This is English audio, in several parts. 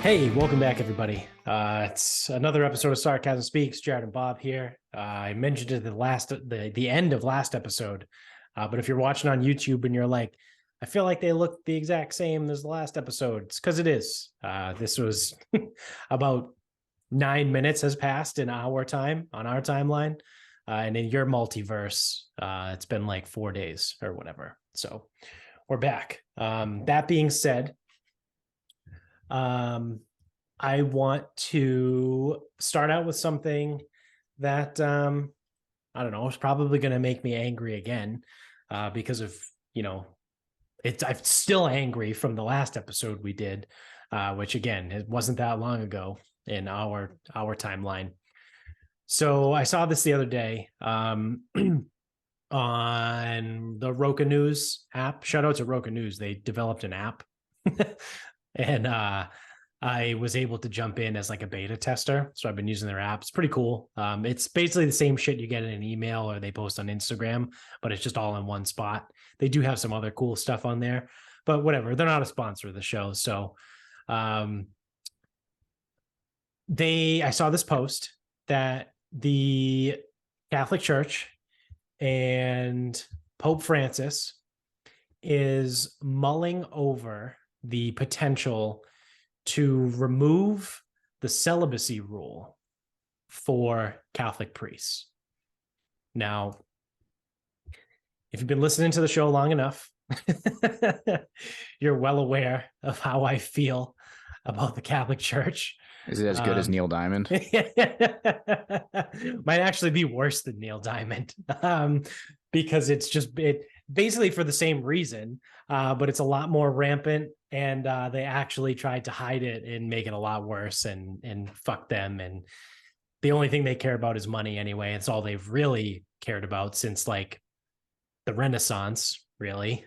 Hey, welcome back, everybody. It's another episode of Sarcasm Speaks. Jared and Bob here. I mentioned it at the end of last episode, but if you're watching on YouTube and you're like, I feel like they look the exact same as the last episode, it's because it is. This was about 9 minutes has passed in our time on our timeline, and in your multiverse, it's been like 4 days or whatever. So we're back. That being said, I want to start out with something that I don't know, is probably going to make me angry again, because of, I'm still angry from the last episode we did, which again, it wasn't that long ago in our timeline. So I saw this the other day on the Roka News app. Shout out to Roka News. They developed an app. And I was able to jump in as like a beta tester. So I've been using their app. It's pretty cool. It's basically the same shit you get in an email or they post on Instagram, but it's just all in one spot. They do have some other cool stuff on there, but whatever. They're not a sponsor of the show. So I saw this post that the Catholic Church and Pope Francis is mulling over the potential to remove the celibacy rule for Catholic priests. Now, if you've been listening to the show long enough, you're well aware of how I feel about the Catholic Church. Is it as good as Neil Diamond? Might actually be worse than Neil Diamond, because it's basically for the same reason, but it's a lot more rampant, and they actually tried to hide it and make it a lot worse, and fuck them. And the only thing they care about is money anyway. It's all they've really cared about since like the Renaissance, really.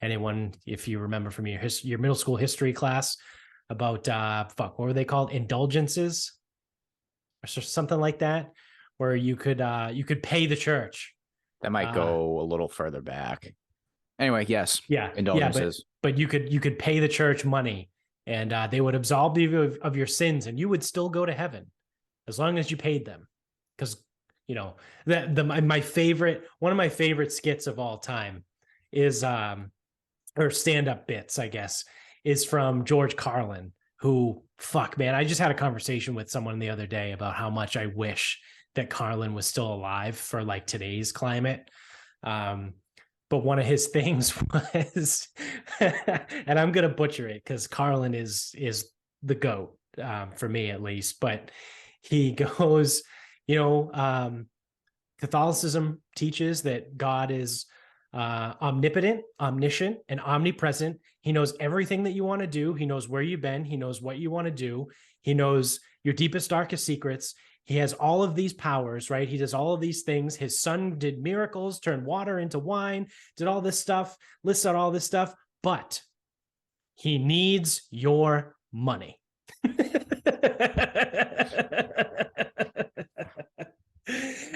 Anyone, if you remember from your middle school history class about what were they called? Indulgences or something like that, where you could pay the church. That might go a little further back. Anyway, yes. Yeah. Indulgences. But you could pay the church money, and they would absolve you of your sins, and you would still go to heaven as long as you paid them. Because, one of my favorite skits of all time is, or stand-up bits, I guess, is from George Carlin, who, fuck, man, I just had a conversation with someone the other day about how much I wish that Carlin was still alive for like today's climate. But one of his things was, and I'm going to butcher it because Carlin is the GOAT, for me at least, but he goes, Catholicism teaches that God is omnipotent, omniscient, and omnipresent. He knows everything that you want to do. He knows where you've been. He knows what you want to do. He knows your deepest, darkest secrets. He has all of these powers, right? He does all of these things. His son did miracles, turned water into wine, did all this stuff, lists out all this stuff, but he needs your money.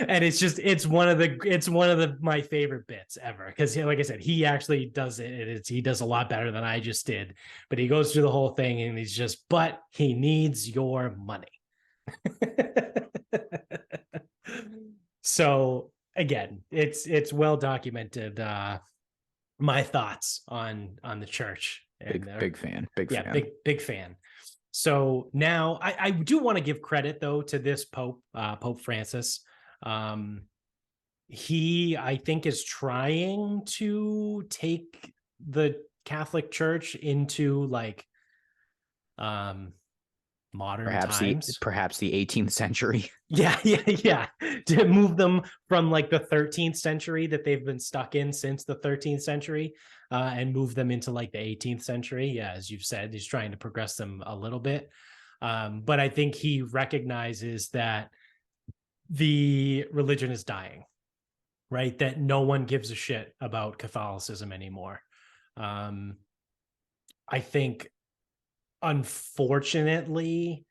And it's one of my favorite bits ever, because like I said, he actually does it. He does a lot better than I just did, but he goes through the whole thing and he's just, but he needs your money. So again, it's well documented, my thoughts on the church. Big fan. Big fan. So now I do want to give credit though to this Pope Francis. He, I think, is trying to take the Catholic Church into like modern times, perhaps the 18th century. Yeah, to move them from like the 13th century that they've been stuck in since the 13th century, and move them into like the 18th century. Yeah, as you've said, he's trying to progress them a little bit, but I think he recognizes that the religion is dying, right? That no one gives a shit about Catholicism anymore. I think, unfortunately,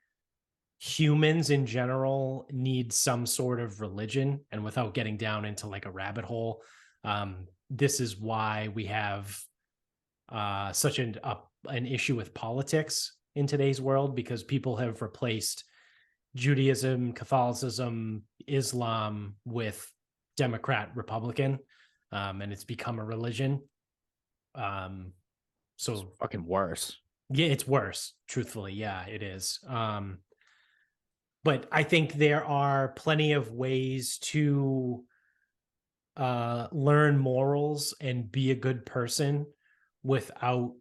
humans in general need some sort of religion, and without getting down into like a rabbit hole, this is why we have such an issue with politics in today's world because people have replaced Judaism, Catholicism, Islam with Democrat, Republican, and it's become a religion. So It's fucking worse. yeah, it's worse. Truthfully, yeah, it is. But I think there are plenty of ways to learn morals and be a good person without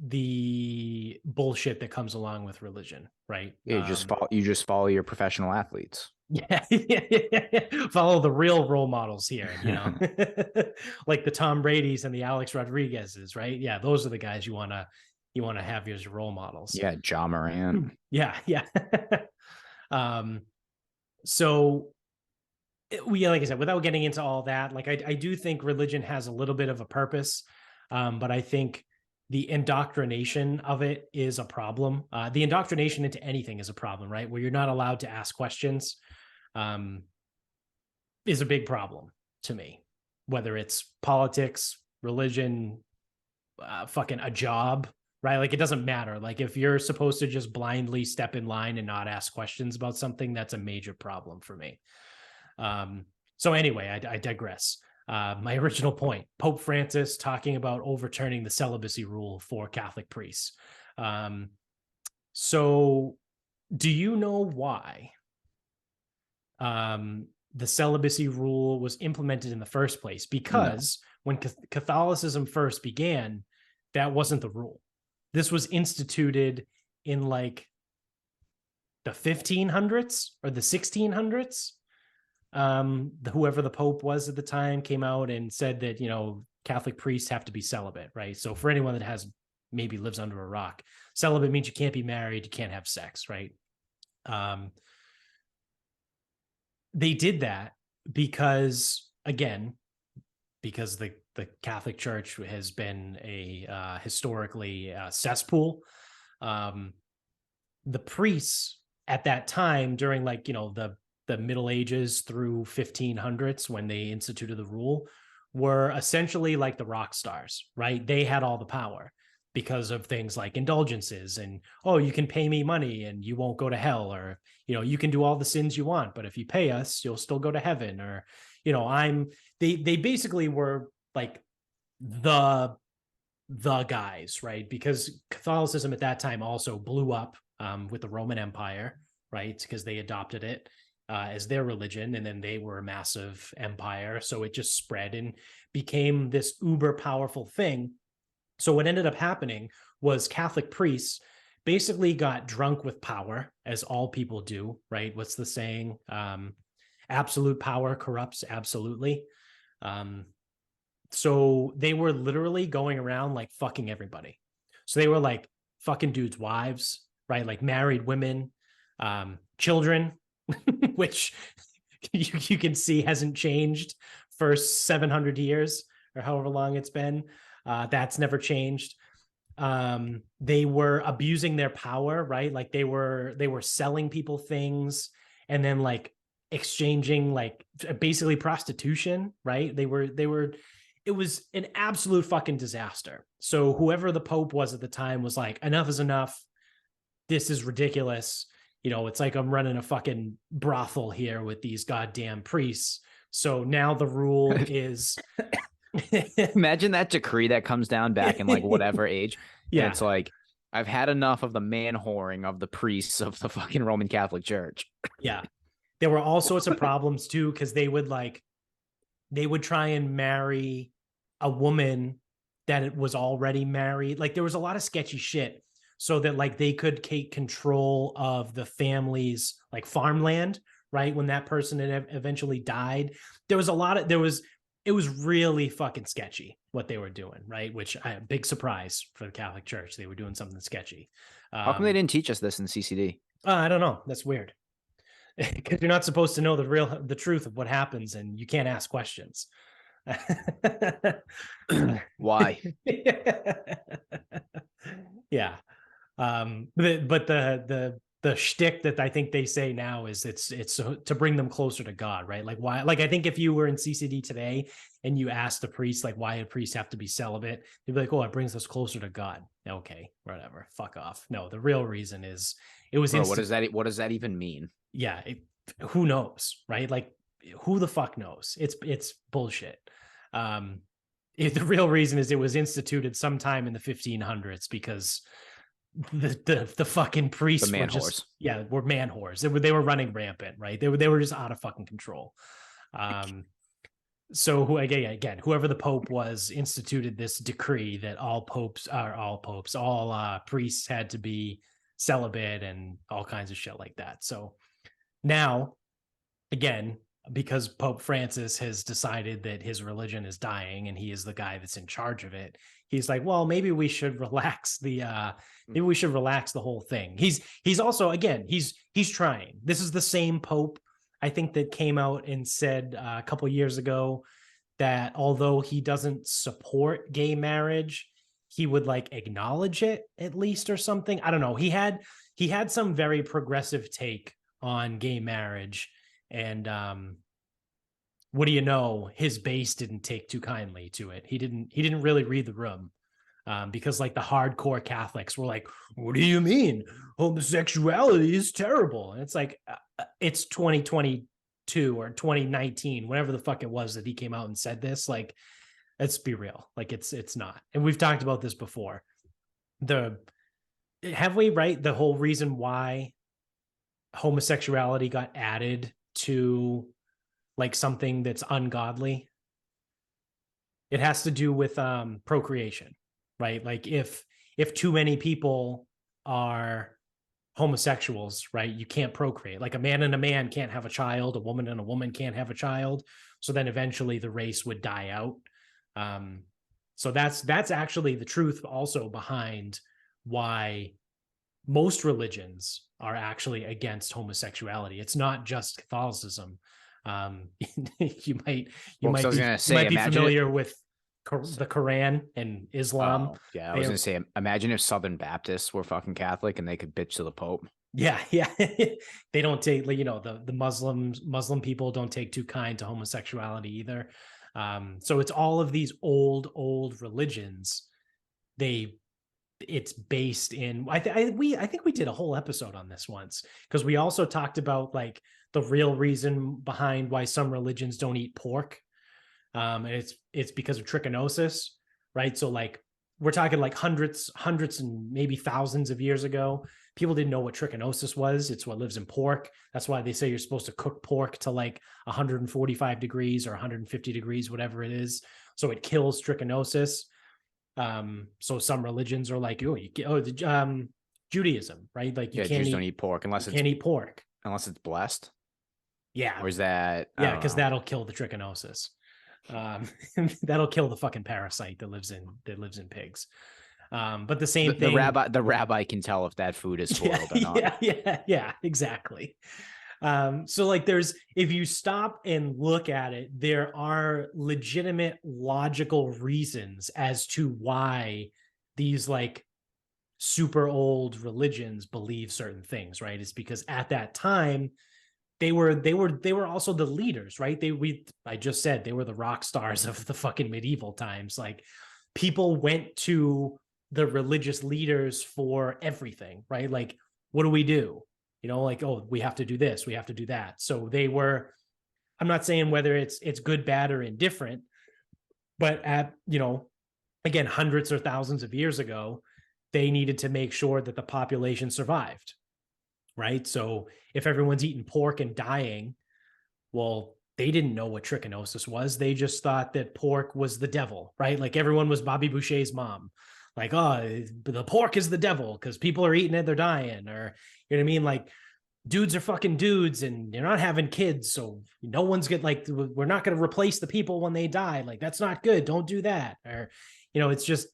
the bullshit that comes along with religion, right? Yeah, you just follow your professional athletes. Yeah, follow the real role models here, like the Tom Brady's and the Alex Rodriguez's, right? Yeah, those are the guys you want to have as your role models. Yeah, Ja Morant. Yeah. So like I said, without getting into all that, like I do think religion has a little bit of a purpose, but I think the indoctrination of it is a problem. The indoctrination into anything is a problem, right? Where you're not allowed to ask questions, is a big problem to me. Whether it's politics, religion, fucking a job, right? Like it doesn't matter. Like if you're supposed to just blindly step in line and not ask questions about something, that's a major problem for me. So anyway, I digress. My original point, Pope Francis talking about overturning the celibacy rule for Catholic priests. So do you know why the celibacy rule was implemented in the first place? Because when Catholicism first began, that wasn't the rule. This was instituted in like the 1500s or the 1600s. Whoever the Pope was at the time came out and said that, Catholic priests have to be celibate, right? So for anyone that maybe lives under a rock, celibate means you can't be married, you can't have sex, right? They did that because the Catholic Church has been a historically cesspool. The priests at that time, during the Middle Ages through 1500s, when they instituted the rule, were essentially like the rock stars, right? They had all the power because of things like indulgences and, oh, you can pay me money and you won't go to hell, or, you can do all the sins you want, but if you pay us, you'll still go to heaven, or, they basically were like the guys, right? Because Catholicism at that time also blew up with the Roman Empire, right? Because they adopted it as their religion, and then they were a massive empire. So it just spread and became this uber powerful thing. So what ended up happening was Catholic priests basically got drunk with power, as all people do, right? What's the saying? Absolute power corrupts absolutely. So they were literally going around like fucking everybody. So they were like fucking dudes' wives, right? Like married women, children, which you can see hasn't changed for 700 years or however long it's been. That's never changed. They were abusing their power, right? Like they were selling people things and then like exchanging like basically prostitution, right? It was an absolute fucking disaster. So whoever the Pope was at the time was like, enough is enough. This is ridiculous. It's like I'm running a fucking brothel here with these goddamn priests. So now the rule is imagine that decree that comes down back in like whatever age. Yeah. And it's like, I've had enough of the man whoring of the priests of the fucking Roman Catholic Church. Yeah. There were all sorts of problems too, because they would try and marry a woman that was already married. Like there was a lot of sketchy shit, so that like they could take control of the family's like farmland, right? When that person had eventually died, it was really fucking sketchy what they were doing, right? Which big surprise for the Catholic Church. They were doing something sketchy. How come they didn't teach us this in CCD? I don't know. That's weird. Because you're not supposed to know the truth of what happens, and you can't ask questions. Why? Yeah. But the the shtick that I think they say now is it's to bring them closer to God, right? Like why? Like I think if you were in CCD today and you asked a priest like why do priests have to be celibate, they'd be like, oh, it brings us closer to God. Okay, whatever, fuck off. No, the real reason is it was Bro, what does that even mean? Yeah, who knows, right? Like who the fuck knows? It's bullshit. The real reason is it was instituted sometime in the 1500s because the fucking The priests were man just whores. were man whores. They were running rampant, right? They were just out of fucking control. So who again, whoever the pope was instituted this decree that all priests had to be celibate and all kinds of shit like that. So now, again, because Pope Francis has decided that his religion is dying and he is the guy that's in charge of it, he's like, well, maybe we should relax the whole thing. He's also, again, he's trying. This is the same Pope, I think, that came out and said a couple years ago that although he doesn't support gay marriage, he would like acknowledge it at least or something. I don't know. He had some very progressive take on gay marriage, and what do you know, his base didn't take too kindly to it. He didn't really read the room, because like the hardcore Catholics were like, what do you mean homosexuality is terrible? And it's like, it's 2022 or 2019, whatever the fuck it was that he came out and said this. Like, let's be real, like it's not. And we've talked about this before. The whole reason why homosexuality got added to like something that's ungodly, it has to do with procreation, right? Like if too many people are homosexuals, right, you can't procreate. Like a man and a man can't have a child, a woman and a woman can't have a child, so then eventually the race would die out. So that's actually the truth also behind why most religions are actually against homosexuality. It's not just Catholicism. You might be familiar with the Quran and Islam. Oh, yeah. I was going to say, imagine if Southern Baptists were fucking Catholic and they could bitch to the Pope. Yeah. They don't take, the Muslim people don't take too kind to homosexuality either. So it's all of these old religions. It's based in, I think we did a whole episode on this once, because we also talked about like the real reason behind why some religions don't eat pork. And it's because of trichinosis, right? So like we're talking like hundreds and maybe thousands of years ago, people didn't know what trichinosis was. It's what lives in pork. That's why they say you're supposed to cook pork to like 145 degrees or 150 degrees, whatever it is. So it kills trichinosis. So some religions are like, Judaism, right? Like Jews don't eat pork unless it's blessed. Yeah. Or is that? Yeah, because that'll kill the trichinosis. That'll kill the fucking parasite that lives in pigs. But the same thing. The rabbi can tell if that food is spoiled or not. Yeah, exactly. So like if you stop and look at it, there are legitimate logical reasons as to why these like super old religions believe certain things, right? It's because at that time they were also the leaders, right? I just said they were the rock stars of the fucking medieval times. Like people went to the religious leaders for everything, right? Like, what do we do? Like, oh, we have to do this, we have to do that. So they were, I'm not saying whether it's good, bad, or indifferent, but again, hundreds or thousands of years ago, they needed to make sure that the population survived, right? So if everyone's eating pork and dying, well, they didn't know what trichinosis was. They just thought that pork was the devil, right? Like everyone was Bobby Boucher's mom. Like, oh, the pork is the devil because people are eating it, they're dying. Or, you know what I mean? Like, dudes are fucking dudes and they're not having kids. So no one's we're not going to replace the people when they die. Like, that's not good. Don't do that. Or, it's just,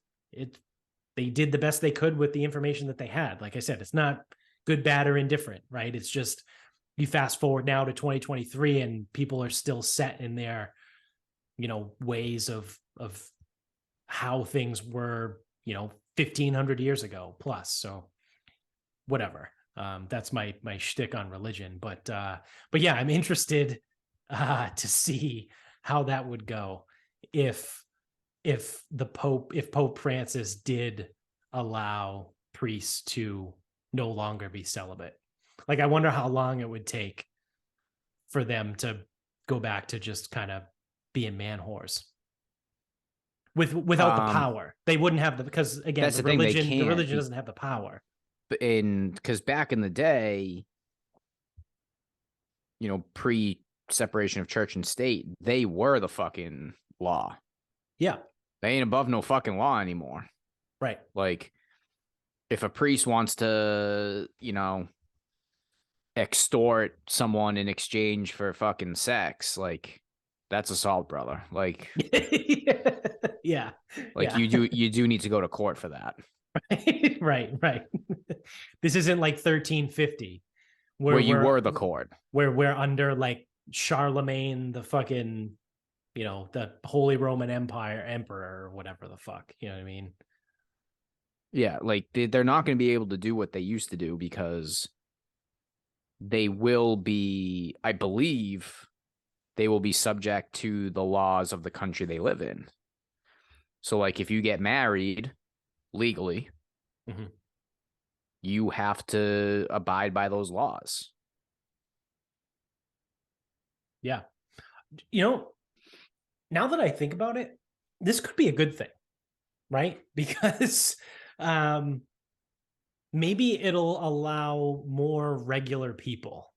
they did the best they could with the information that they had. Like I said, it's not good, bad, or indifferent, right? It's just, you fast forward now to 2023 and people are still set in their, ways of how things were, 1500 years ago plus. So whatever. That's my shtick on religion. But yeah, I'm interested to see how that would go if Pope Francis did allow priests to no longer be celibate. Like, I wonder how long it would take for them to go back to just kind of being man whores without the power. They wouldn't have because again, that's the thing, the religion doesn't have the power. Because back in the day, pre-separation of church and state, they were the fucking law. Yeah. They ain't above no fucking law anymore. Right. Like, if a priest wants to, extort someone in exchange for fucking sex, like, that's assault, brother. Like, yeah. Like, yeah. you do need to go to court for that. Right. This isn't like 1350 where you were the court, where we're under like Charlemagne, the fucking, the Holy Roman Emperor or whatever the fuck, you know what I mean? Yeah, like they're not going to be able to do what they used to do because they will be, I believe, they will be subject to the laws of the country they live in. So, like, if you get married legally, you have to abide by those laws. Yeah. Now that I think about it, this could be a good thing, right? Because maybe it'll allow more regular people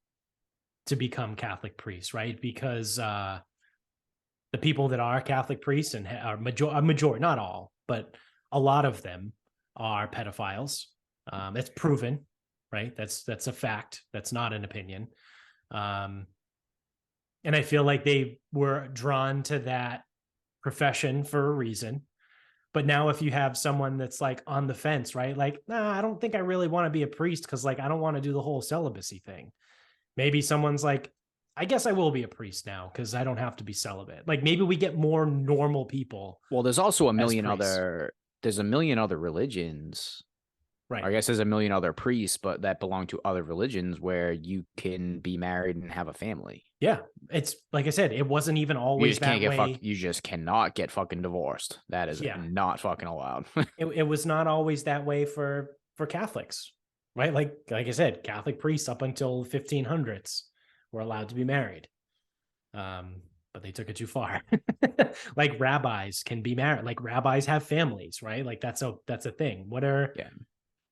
to become Catholic priests, right? Because the people that are Catholic priests and are majority, not all, but a lot of them are pedophiles. It's proven, right? That's a fact. That's not an opinion. And I feel like they were drawn to that profession for a reason. But now if you have someone that's like on the fence, right? Like, nah, I don't think I really want to be a priest because like I don't want to do the whole celibacy thing. Maybe someone's like, I guess I will be a priest now because I don't have to be celibate. Like, maybe we get more normal people. Well, there's also a million other religions. Right. I guess there's a million other priests, but that belong to other religions where you can be married and have a family. Yeah. It's like I said, it wasn't even always that way. You just cannot get fucking divorced. That is not fucking allowed. It was not always that way for Catholics, right? Like I said, Catholic priests up until 1500s were allowed to be married. But they took it too far. Like, rabbis can be married. Like, rabbis have families, right? Like, that's a thing. What are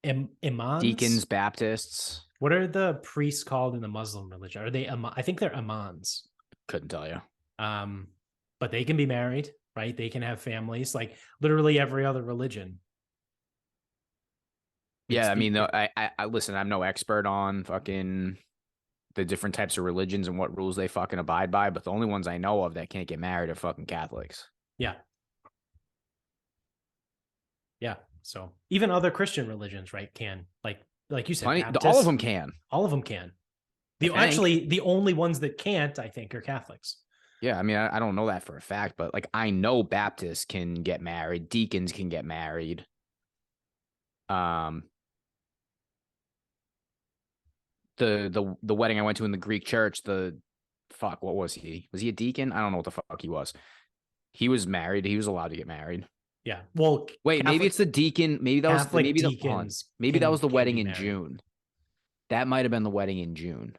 imams? Deacons, Baptists. What are the priests called in the Muslim religion? Are they I think they're imams. Couldn't tell you. But they can be married, right? They can have families, like literally every other religion. Yeah, I mean, I listen, I'm no expert on fucking the different types of religions and what rules they fucking abide by, but the only ones I know of that can't get married are fucking Catholics. Yeah. Yeah. So even other Christian religions, right, can, like you said, Baptists, all of them can. All of them can. The only ones that can't, I think, are Catholics. Yeah, I mean, I don't know that for a fact, but like I know Baptists can get married, deacons can get married. The wedding I went to in the Greek church, what was he? Was he a deacon? I don't know what the fuck he was. He was married. He was allowed to get married. Yeah. Well, wait, maybe it's the deacon. Maybe that was maybe that was the wedding in June. That might have been the wedding in June.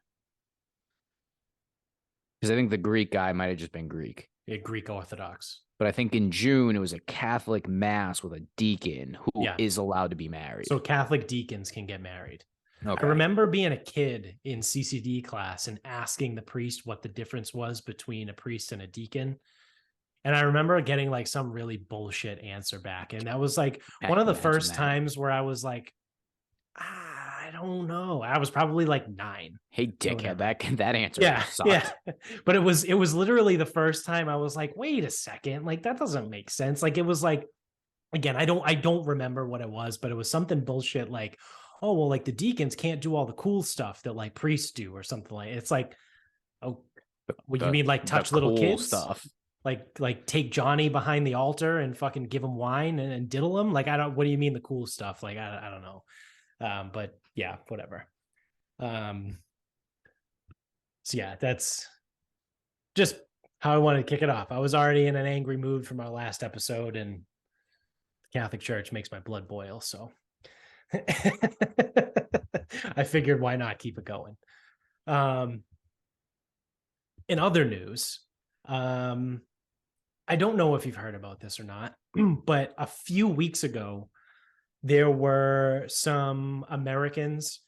Because I think the Greek guy might have just been Greek. Yeah, Greek Orthodox. But I think in June it was a Catholic mass with a deacon who is allowed to be married. So Catholic deacons can get married. Okay. I remember being a kid in CCD class and asking the priest what the difference was between a priest and a deacon. And I remember getting like some really bullshit answer back. And that was like one of the first times where I was like, I don't know. I was probably like 9. Hey, dickhead, that answer sucked. Yeah. But it was literally the first time I was like, wait a second, like that doesn't make sense. Like, it was like, again, I don't remember what it was, but it was something bullshit like, oh, well, like the deacons can't do all the cool stuff that like priests do or something like it. It's like, oh, what you mean, like touch little kids stuff? Like take Johnny behind the altar and fucking give him wine and diddle him? Like, what do you mean the cool stuff? Like, I don't know. But yeah, whatever. So yeah, that's just how I wanted to kick it off. I was already in an angry mood from our last episode, and the Catholic Church makes my blood boil. So I figured, why not keep it going? In other news, I don't know if you've heard about this or not, but a few weeks ago, there were some Americans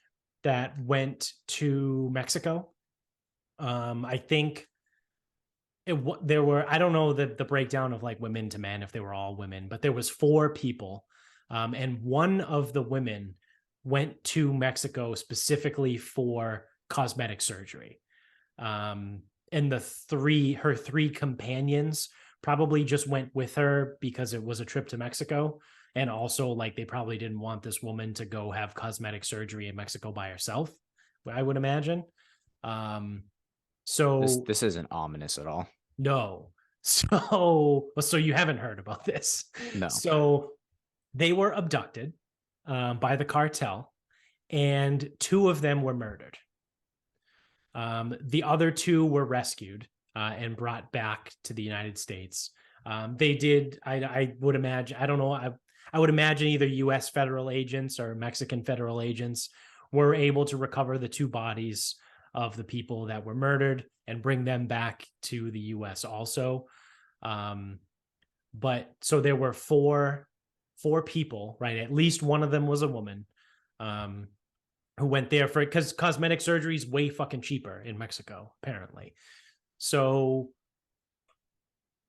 that went to Mexico. I think there were, I don't know the breakdown of like women to men, if they were all women, but there was 4 people. And one of the women went to Mexico specifically for cosmetic surgery. And her 3 companions probably just went with her because it was a trip to Mexico. And also, like, they probably didn't want this woman to go have cosmetic surgery in Mexico by herself, I would imagine. So this isn't ominous at all. no. So you haven't heard about this. No. So they were abducted by the cartel, and 2 of them were murdered. The other 2 were rescued and brought back to the United States. They did, I would imagine, I don't know, I would imagine either U.S. federal agents or Mexican federal agents were able to recover the 2 bodies of the people that were murdered and bring them back to the U.S. also. But so there were four people, right? At least one of them was a woman, who went there for, because cosmetic surgery is way fucking cheaper in Mexico, apparently. So,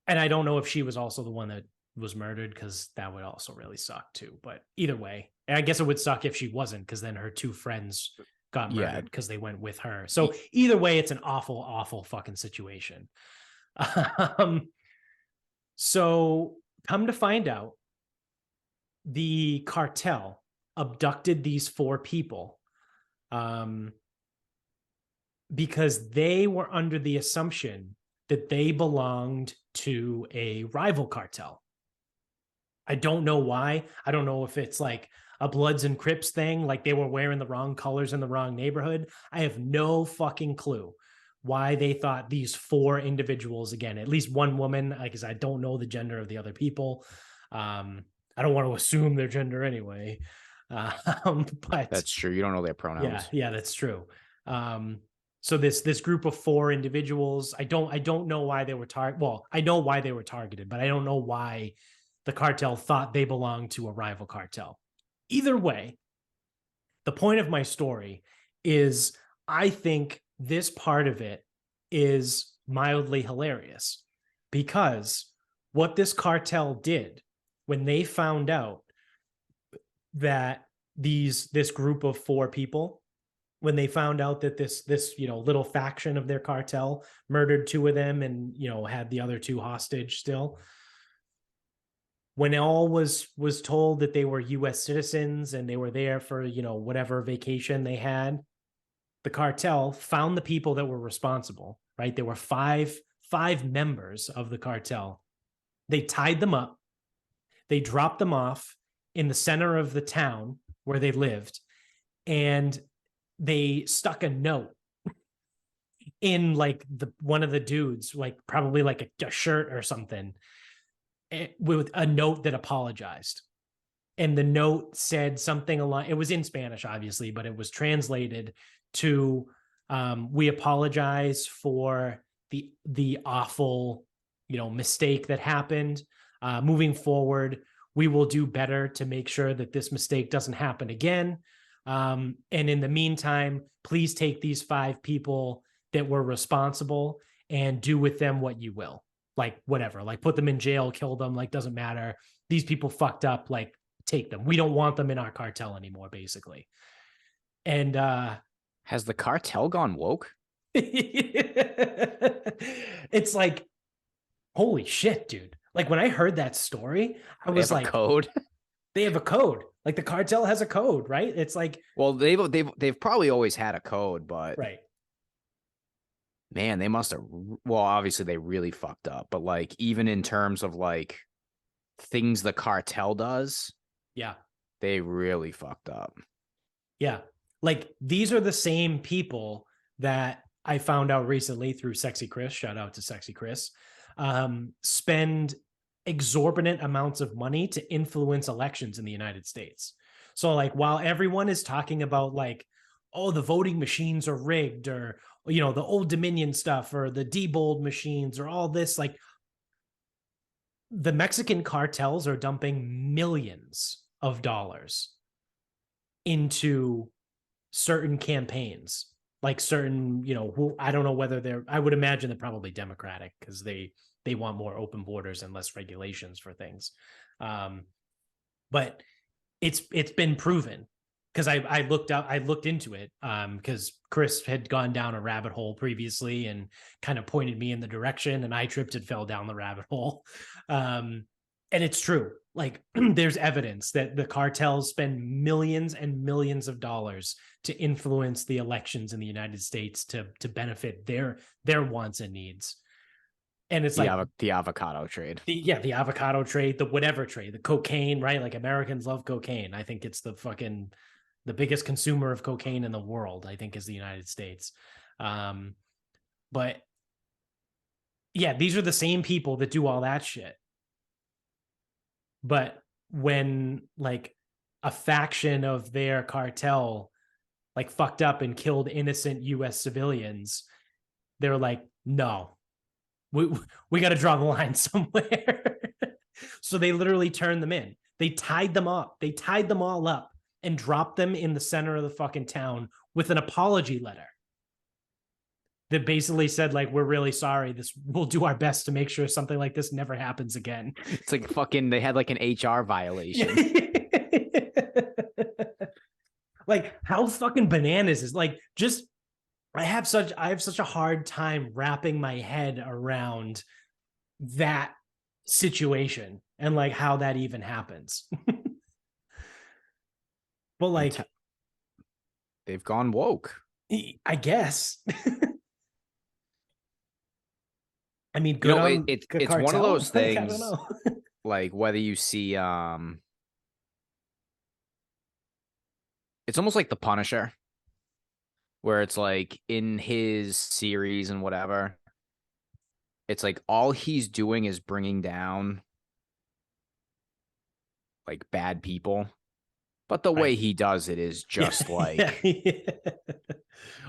and I don't know if she was also the one that was murdered, because that would also really suck too. But either way, and I guess it would suck if she wasn't, because then her 2 friends got murdered because they went with her. So either way, it's an awful, awful fucking situation. So come to find out, the cartel abducted these 4 people because they were under the assumption that they belonged to a rival cartel. I don't know why. I don't know if it's like a Bloods and Crips thing, like they were wearing the wrong colors in the wrong neighborhood. I have no fucking clue why they thought these 4 individuals, again, at least one woman, because I don't know the gender of the other people. I don't want to assume their gender anyway. But that's true. You don't know their pronouns. Yeah, that's true. So this group of 4 individuals, I don't know why they were well, I know why they were targeted, but I don't know why the cartel thought they belonged to a rival cartel. Either way, the point of my story is, I think this part of it is mildly hilarious, because what this cartel did when they found out that this group of 4 people, when they found out that this little faction of their cartel murdered 2 of them and had the other 2 hostage still, when all was told that they were U.S. citizens and they were there for whatever vacation they had, the cartel found the people that were responsible. Right, there were five members of the cartel. They tied them up. They dropped them off in the center of the town where they lived, and they stuck a note in like one of the dudes, like probably like a shirt or something, with a note that apologized. And the note said something along, it was in Spanish, obviously, but it was translated to, we apologize for the awful, mistake that happened. Moving forward, we will do better to make sure that this mistake doesn't happen again. And in the meantime, please take these 5 people that were responsible and do with them what you will. Like, whatever, like put them in jail, kill them, like, doesn't matter. These people fucked up, like, take them. We don't want them in our cartel anymore, basically. And has the cartel gone woke? It's like, holy shit, dude. Like, when I heard that story, I was like, code. They have a code. Like, the cartel has a code, right? It's like, well, they've probably always had a code, but right. Man, they must have. Well, obviously they really fucked up, but like even in terms of like things the cartel does, yeah, they really fucked up. Yeah. Like, these are the same people that I found out recently through Sexy Chris, shout out to Sexy Chris, spend exorbitant amounts of money to influence elections in the United States. So like, while everyone is talking about like, oh, the voting machines are rigged, or, you know, the Old Dominion stuff, or the Diebold machines, or all this, like, the Mexican cartels are dumping millions of dollars into certain campaigns, like certain, you know, who, I don't know whether they're, I would imagine they're probably Democratic, because they want more open borders and less regulations for things. But it's been proven, because I looked into it, because Chris had gone down a rabbit hole previously and kind of pointed me in the direction, and I tripped and fell down the rabbit hole. And it's true. Like, there's evidence that the cartels spend millions and millions of dollars to influence the elections in the United States to benefit their wants and needs. And it's like the avocado trade. The avocado trade, the whatever trade, the cocaine, right? Like, Americans love cocaine. I think it's the biggest consumer of cocaine in the world, I think, is the United States. But yeah, these are the same people that do all that shit. But when like a faction of their cartel like fucked up and killed innocent US civilians, they're like, no, we got to draw the line somewhere. So they literally turned them in. They tied them up. They tied them all up and dropped them in the center of the fucking town with an apology letter that basically said, like, we're really sorry. We'll do our best to make sure something like this never happens again. It's like fucking, they had like an HR violation. Like, how fucking bananas is, like, just, I have such a hard time wrapping my head around that situation and like how that even happens. But like, they've gone woke, I guess. I mean, good, you know, on it's Cartel. one of those things. Like, I don't know. Like, whether you see it's almost like The Punisher, where it's like in his series and whatever, it's like all he's doing is bringing down like bad people, but the way he does it is just like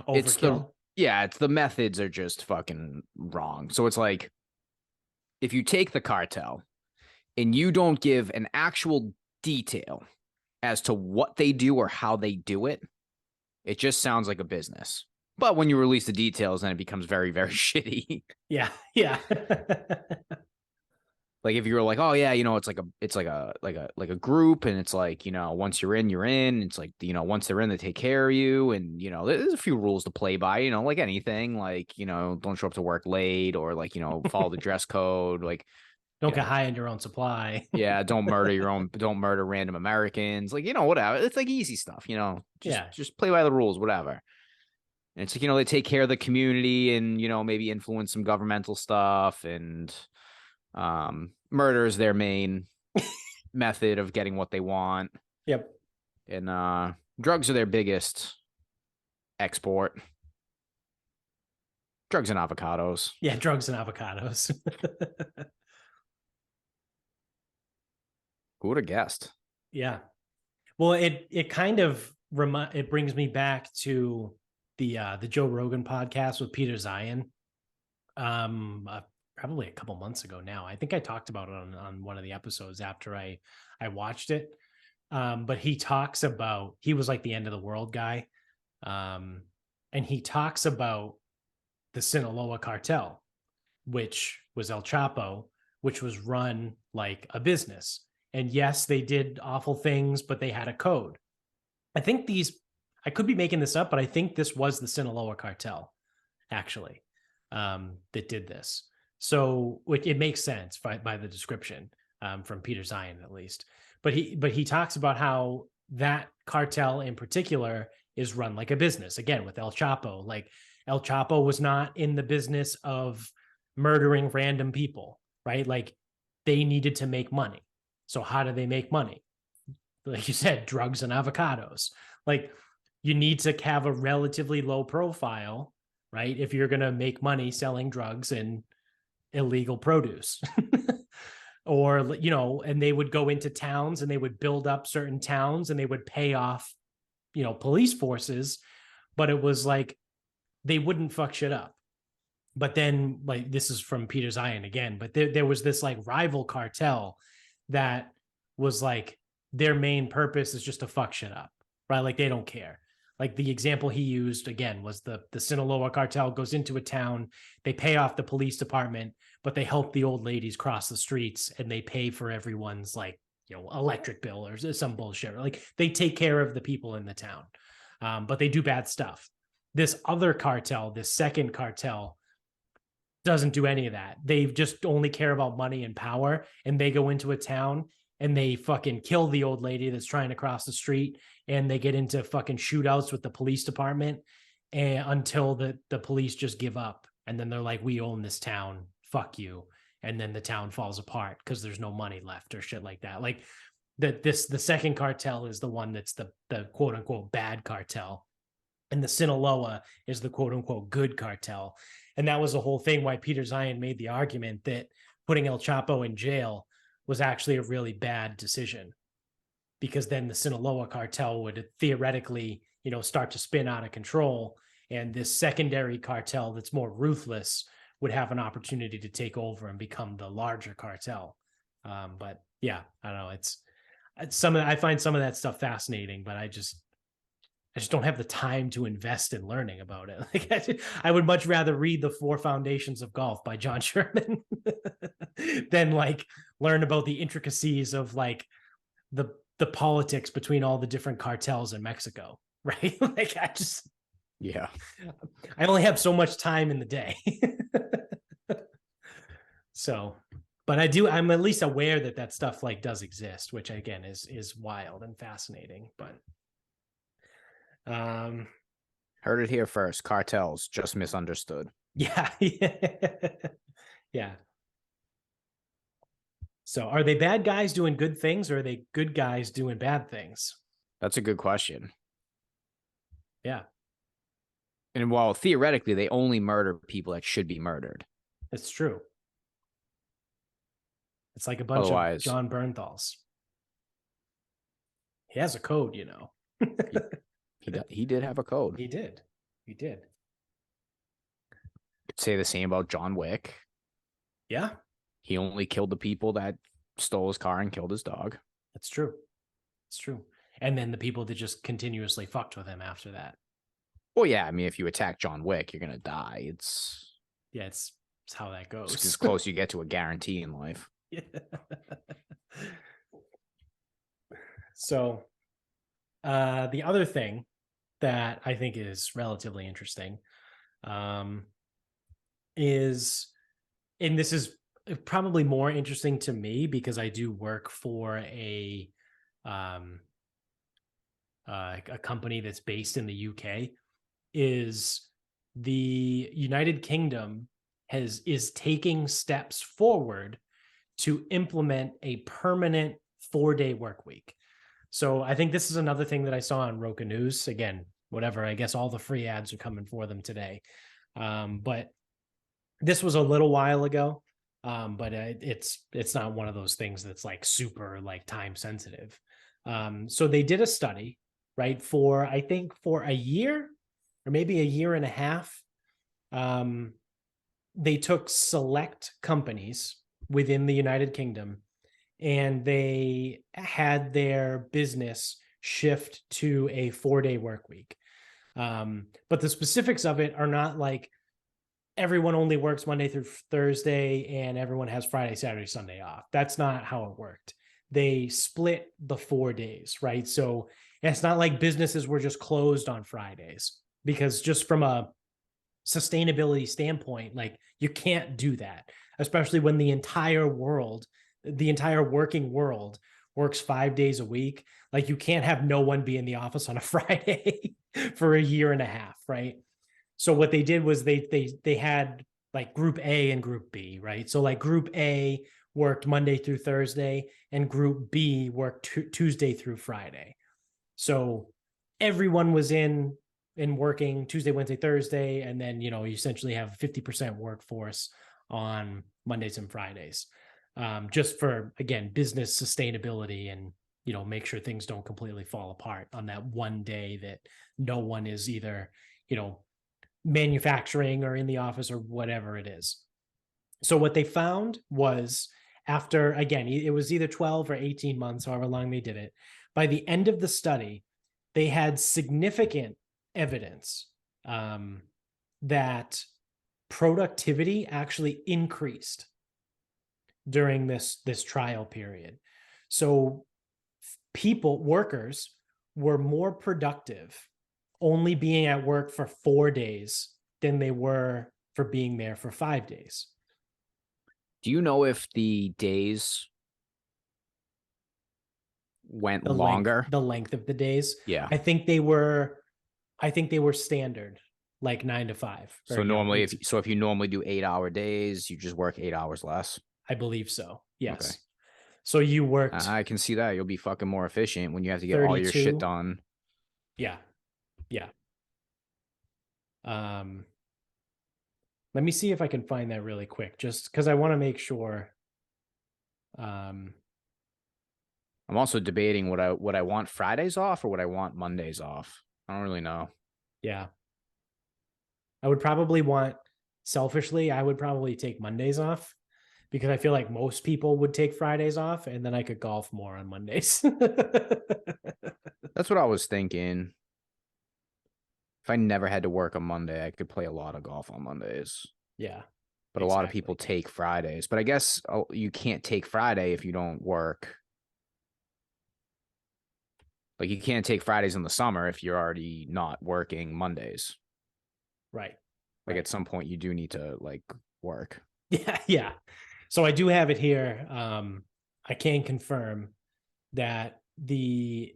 overkill. It's the methods are just fucking wrong. So it's like, if you take the cartel and you don't give an actual detail as to what they do or how they do it, it just sounds like a business. But when you release the details, then it becomes very, very shitty. Yeah. Like, if you were like, oh yeah, you know, it's like a group, and it's like, you know, once you're in, you're in. It's like, you know, once they're in, they take care of you, and you know, there's a few rules to play by, you know, like anything, like, you know, don't show up to work late, or like, you know, follow the dress code, like, don't get high on your own supply. Yeah, don't murder random Americans, like, you know, whatever. It's like easy stuff, you know, just play by the rules, whatever. And it's like, you know, they take care of the community, and, you know, maybe influence some governmental stuff, and murder is their main method of getting what they want. Yep. And drugs are their biggest export. Drugs and avocados. Yeah, drugs and avocados. Who would have guessed? Yeah. Well, it kind of it brings me back to the Joe Rogan podcast with Peter Zion. Probably a couple months ago now. I think I talked about it on one of the episodes after I watched it. But he talks about, he was like the end of the world guy. And he talks about the Sinaloa cartel, which was El Chapo, which was run like a business. And yes, they did awful things, but they had a code. I could be making this up, but I think this was the Sinaloa cartel, actually, that did this. So it makes sense by the description, from Peter Zion, at least. But he talks about how that cartel in particular is run like a business, again, with El Chapo. Like, El Chapo was not in the business of murdering random people, right? Like, they needed to make money. So how do they make money? Like you said, drugs and avocados. Like, you need to have a relatively low profile, right? If you're going to make money selling drugs and illegal produce. Or, you know, and they would go into towns and they would build up certain towns and they would pay off, you know, police forces, but it was like they wouldn't fuck shit up. But then, like, this is from Peter Zion again, but there was this like rival cartel that was like their main purpose is just to fuck shit up, right? Like they don't care. Like the example he used again was the Sinaloa cartel goes into a town, they pay off the police department, but they help the old ladies cross the streets and they pay for everyone's like, you know, electric bill or some bullshit. Like they take care of the people in the town, but they do bad stuff. This other cartel, this second cartel, doesn't do any of that. They just only care about money and power, and they go into a town and they fucking kill the old lady that's trying to cross the street, and they get into fucking shootouts with the police department and until the police just give up. And then they're like, we own this town, fuck you. And then the town falls apart because there's no money left or shit like that. Like the second cartel is the one that's the quote unquote bad cartel. And the Sinaloa is the quote unquote good cartel. And that was the whole thing why Peter Zion made the argument that putting El Chapo in jail was actually a really bad decision, because then the Sinaloa cartel would theoretically, you know, start to spin out of control. And this secondary cartel that's more ruthless would have an opportunity to take over and become the larger cartel. But yeah, I don't know. It's I find some of that stuff fascinating, but I just don't have the time to invest in learning about it. Like I would much rather read The Four Foundations of Golf by John Sherman than like learn about the intricacies of like the politics between all the different cartels in Mexico, right? Like yeah, I only have so much time in the day. So, but I'm at least aware that stuff like does exist, which again is wild and fascinating. But heard it here first. Cartels just misunderstood. Yeah. Yeah. So are they bad guys doing good things, or are they good guys doing bad things? That's a good question. Yeah. And while theoretically they only murder people that should be murdered. It's true. It's like a bunch of John Bernthals. He has a code, you know. He did have a code. He did. Could say the same about John Wick. Yeah. He only killed the people that stole his car and killed his dog. That's true. It's true. And then the people that just continuously fucked with him after that. Well, yeah. I mean, if you attack John Wick, you're going to die. It's how that goes. It's as close you get to a guarantee in life. Yeah. So the other thing that I think is relatively interesting is, and this is probably more interesting to me because I do work for a company that's based in the UK, is the United Kingdom is taking steps forward to implement a permanent 4-day work week. So I think this is another thing that I saw on Roka News. Again, whatever, I guess all the free ads are coming for them today. But this was a little while ago, but it's not one of those things that's like super like time sensitive. So they did a study, right, for I think for a year or maybe a year and a half. They took select companies within the United Kingdom and they had their business shift to a 4-day work week. But the specifics of it are not like everyone only works Monday through Thursday and everyone has Friday, Saturday, Sunday off. That's not how it worked. They split the 4 days, right? So it's not like businesses were just closed on Fridays, because just from a sustainability standpoint, like you can't do that, especially when the entire working world works 5 days a week. Like you can't have no one be in the office on a Friday for a year and a half, right? So what they did was they had like group A and group B, right? So like group A worked Monday through Thursday and group B worked Tuesday through Friday. So everyone was in working Tuesday, Wednesday, Thursday, and then, you essentially have 50% workforce on Mondays and Fridays, just for, again, business sustainability and, make sure things don't completely fall apart on that one day that no one is either, manufacturing or in the office or whatever it is. So what they found was, after, again, it was either 12 or 18 months, however long they did it, by the end of the study, they had significant evidence that productivity actually increased during this trial period. So workers were more productive only being at work for 4 days than they were for being there for 5 days. Do you know if the days went longer? The length of the days? Yeah. I think they were standard, like 9 to 5. So normally, if you normally do 8-hour days, you just work 8 hours less. I believe so. Yes. Okay. So you worked. I can see that. You'll be fucking more efficient when you have to get 32. all your shit done. Yeah. Let me see if I can find that really quick, just because I want to make sure. I'm also debating would I want Fridays off or would I want Mondays off? I don't really know. Yeah. I would probably selfishly, I would probably take Mondays off, because I feel like most people would take Fridays off, and then I could golf more on Mondays. That's what I was thinking. If I never had to work on Monday, I could play a lot of golf on Mondays. Yeah. But a lot of people take Fridays. But I guess you can't take Friday if you don't work. Like, you can't take Fridays in the summer if you're already not working Mondays. Right. Like, at some point, you do need to, like, work. Yeah. So I do have it here. I can confirm that the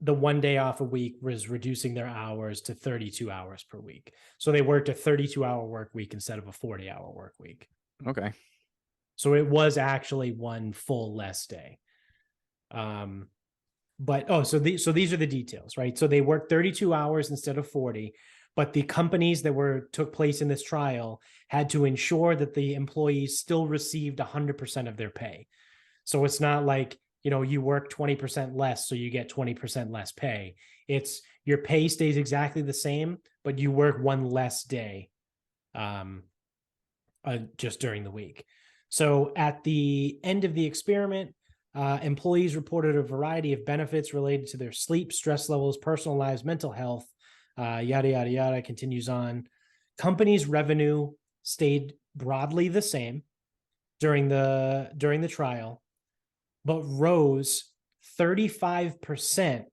1 day off a week was reducing their hours to 32 hours per week. So they worked a 32-hour work week instead of a 40-hour work week. Okay. So it was actually one full less day. So these are the details, right? So they worked 32 hours instead of 40, but the companies that took place in this trial had to ensure that the employees still received 100% of their pay. So it's not like, you work 20% less, so you get 20% less pay. It's your pay stays exactly the same, but you work one less day just during the week. So at the end of the experiment, employees reported a variety of benefits related to their sleep, stress levels, personal lives, mental health, yada, yada, yada, continues on. Companies' revenue stayed broadly the same during the trial, but rose 35%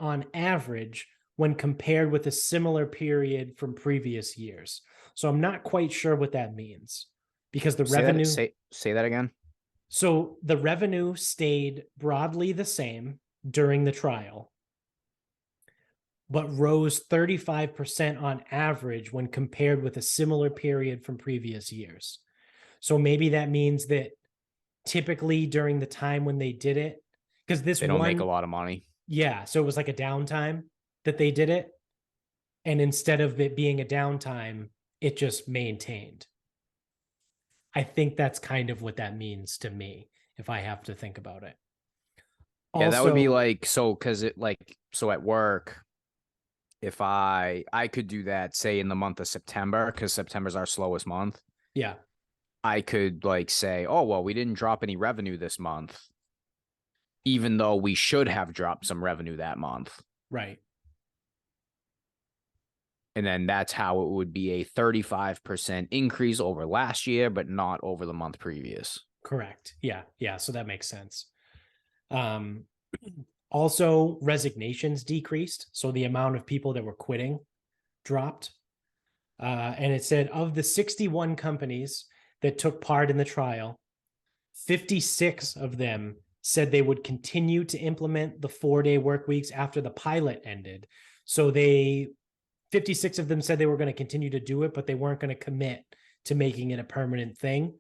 on average when compared with a similar period from previous years. So I'm not quite sure what that means, because the revenue... Say that again. So the revenue stayed broadly the same during the trial, but rose 35% on average when compared with a similar period from previous years. So maybe that means that typically during the time when they did it, because they don't make a lot of money. Yeah. So it was like a downtime that they did it. And instead of it being a downtime, it just maintained. I think that's kind of what that means to me, if I have to think about it. Yeah, that would be like, because at work, if I could do that, say in the month of September, because September's our slowest month. Yeah. I could say, oh, well, we didn't drop any revenue this month, even though we should have dropped some revenue that month. Right. And then that's how it would be a 35% increase over last year, but not over the month previous. Correct. Yeah. Yeah. So that makes sense. Also, resignations decreased. So the amount of people that were quitting dropped. And it said, of the 61 companies that took part in the trial, 56 of them said they would continue to implement the 4-day work weeks after the pilot ended. So 56 of them said they were going to continue to do it, but they weren't going to commit to making it a permanent thing.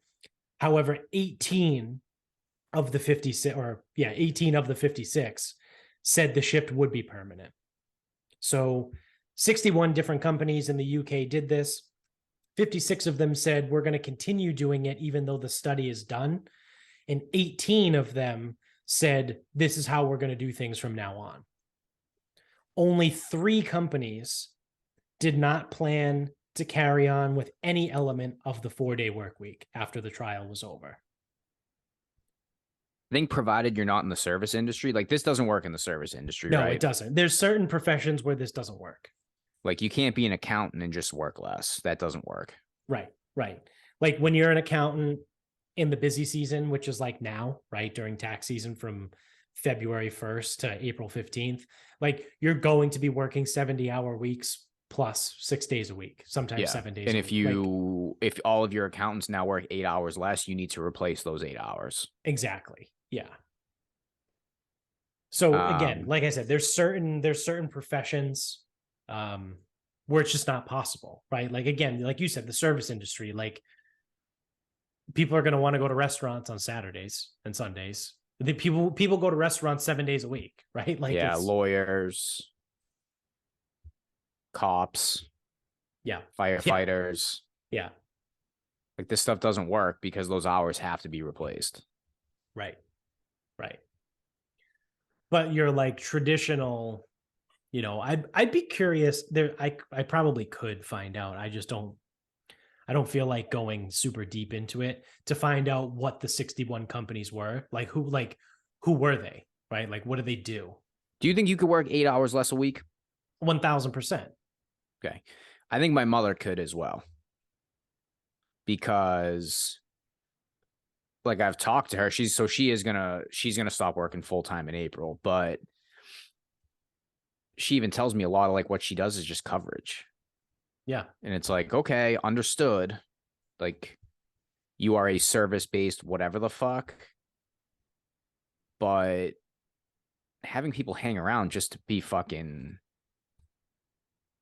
However, 18 of the 56 said the shift would be permanent. So 61 different companies in the UK did this. 56 of them said, we're going to continue doing it even though the study is done. And 18 of them said, this is how we're going to do things from now on. Only 3 companies did not plan to carry on with any element of the 4-day work week after the trial was over. I think provided you're not in the service industry, like this doesn't work in the service industry, No, right? it doesn't. There's certain professions where this doesn't work. Like you can't be an accountant and just work less. That doesn't work. Right, right. Like when you're an accountant in the busy season, which is like now, right, during tax season from February 1st to April 15th, like you're going to be working 70-hour weeks plus 6 days a week, sometimes 7 days and a if week. you if all of your accountants now work 8 hours less, you need to replace those 8 hours. Exactly. Yeah. So again, like I said, there's certain professions where it's just not possible, right? Like again, like you said, the service industry, like people are going to want to go to restaurants on Saturdays and Sundays. The people go to restaurants 7 days a week, right? Like yeah, lawyers, cops, firefighters. Yeah. Like this stuff doesn't work because those hours have to be replaced. Right. Right. But you're like traditional, I'd be curious there. I probably could find out. I don't feel like going super deep into it to find out what the 61 companies were. Like who were they? Right? Like what do they do? Do you think you could work 8 hours less a week? 1,000%. Okay. I think my mother could as well. Because like I've talked to her, she's gonna stop working full time in April, but she even tells me a lot of like what she does is just coverage. Yeah. And it's like, okay, understood. Like you are a service-based whatever the fuck. But having people hang around just to be fucking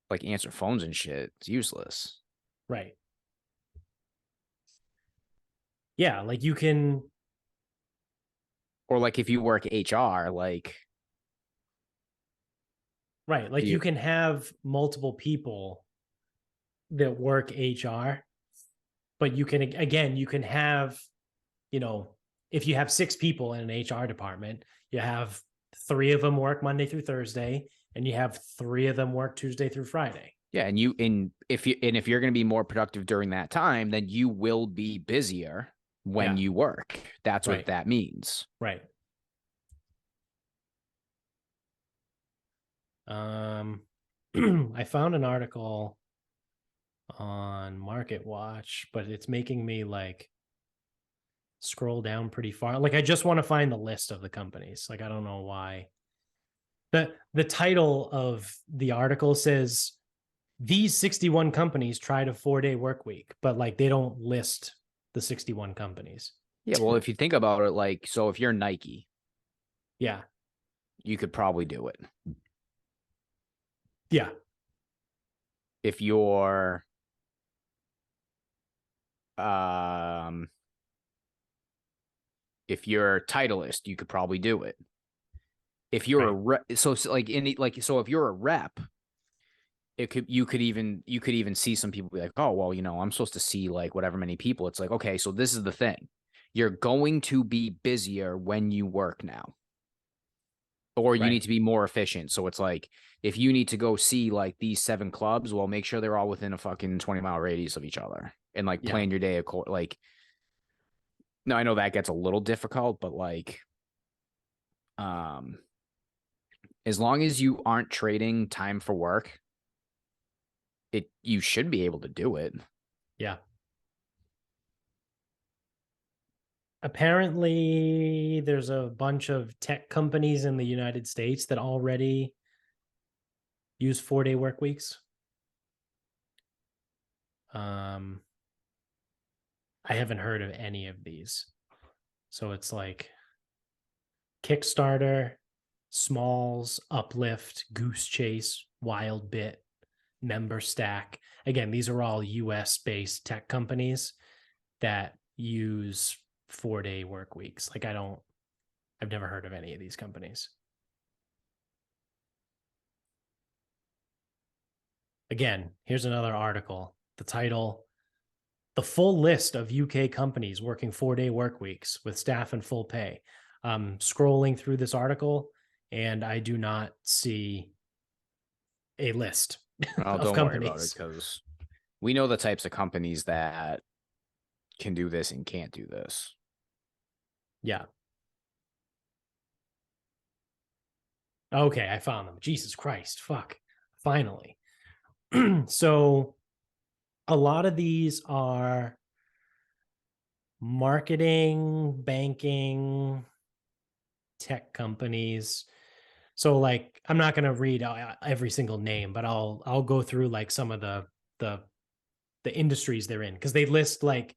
like answer phones and shit, it's useless. Right. Yeah, like you can. Or like if you work HR, like Right. Like you can have multiple people that work HR, but you can have, if you have 6 people in an HR department, you have 3 of them work Monday through Thursday, and you have 3 of them work Tuesday through Friday. Yeah, and if you're going to be more productive during that time, then you will be busier when you work. That's what that means. Right. I found an article on Market Watch, but it's making me like scroll down pretty far. Like I just want to find the list of the companies. Like I don't know why. The title of the article says these 61 companies tried a 4-day work week, but like they don't list the 61 companies. Yeah, well, if you think about it, like, so if you're Nike, yeah, you could probably do it. Yeah. If you're Titleist, you could probably do it. If you're a rep, so if you're a rep, you could even see some people be like, oh well, I'm supposed to see like whatever many people. It's like, okay, so this is the thing, you're going to be busier when you work now, or you need to be more efficient. So it's like if you need to go see like these 7 clubs, well, make sure they're all within a fucking 20-mile radius of each other, and like plan your day according. Like, no, I know that gets a little difficult, but like, as long as you aren't trading time for work, you should be able to do it. Yeah. Apparently, there's a bunch of tech companies in the United States that already use 4-day work weeks. I haven't heard of any of these. So it's like Kickstarter, Smalls, Uplift, Goose Chase, Wildbit, MemberStack. Again, these are all US based tech companies that use 4-day work weeks. Like I've never heard of any of these companies. Again, here's another article. The title: the full list of UK companies working 4-day work weeks with staff and full pay. Scrolling through this article, and I do not see a list Well, of don't worry about it, companies. because we know the types of companies that can do this and can't do this. Yeah. Okay, I found them. Jesus Christ. Fuck. Finally. So a lot of these are marketing, banking, tech companies. So like I'm not going to read every single name, but I'll go through like some of the the industries they're in, because they list like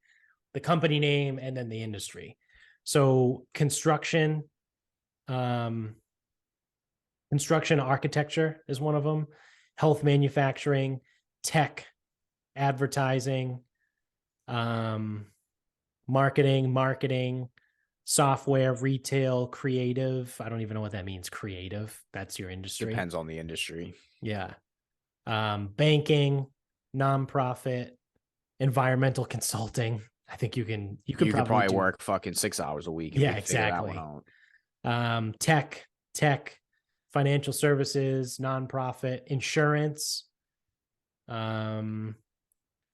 the company name and then the industry. So um construction architecture is one of them, health manufacturing, tech, advertising, um marketing, software, retail, creative. I don't even know what that means. Creative. That's your industry. Depends on the industry. Yeah. Banking, nonprofit, environmental consulting. I think you could probably do, work fucking 6 hours a week if yeah, we could figure that one exactly. out. Tech, financial services, nonprofit, insurance, um,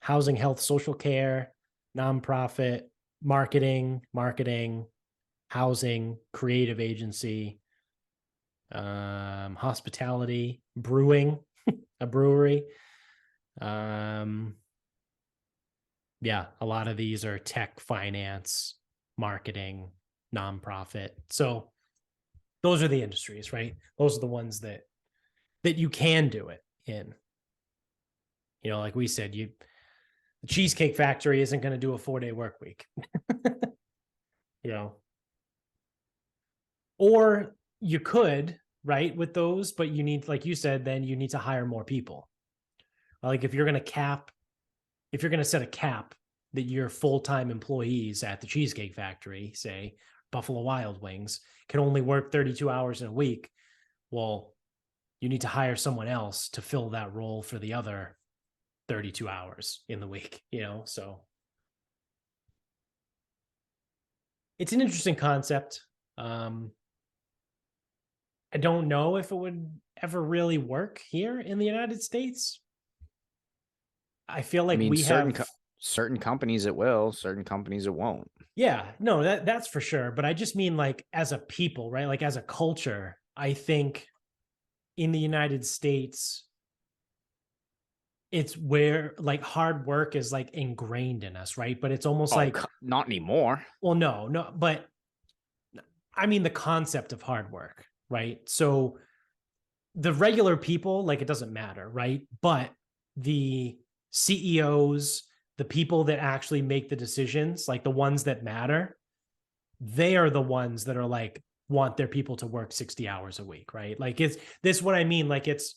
housing, health, social care, nonprofit, marketing, housing, creative agency, hospitality, brewing, a brewery. Yeah, a lot of these are tech, finance, marketing, nonprofit. So those are the industries, right? Those are the ones that you can do it in. You know, like we said, the Cheesecake Factory isn't going to do a 4-day work week. You know, or you could, right, with those, but you need, like you said, then you need to hire more people. Like if you're going to set a cap that your full-time employees at the Cheesecake Factory, say Buffalo Wild Wings, can only work 32 hours in a week, well, you need to hire someone else to fill that role for the other 32 hours in the week, you know? So it's an interesting concept. I don't know if it would ever really work here in the United States. I feel like we have certain companies it will, certain companies it won't. Yeah, no, that's for sure. But I just mean like as a people, right? Like as a culture, I think in the United States, it's where like hard work is like ingrained in us, right? But it's almost like, not anymore. well, no, but I mean the concept of hard work, right? So the regular people, like it doesn't matter, right? But the CEOs, the people that actually make the decisions, like the ones that matter, they are the ones that are like want their people to work 60 hours a week, right? Like it's this what I mean, like it's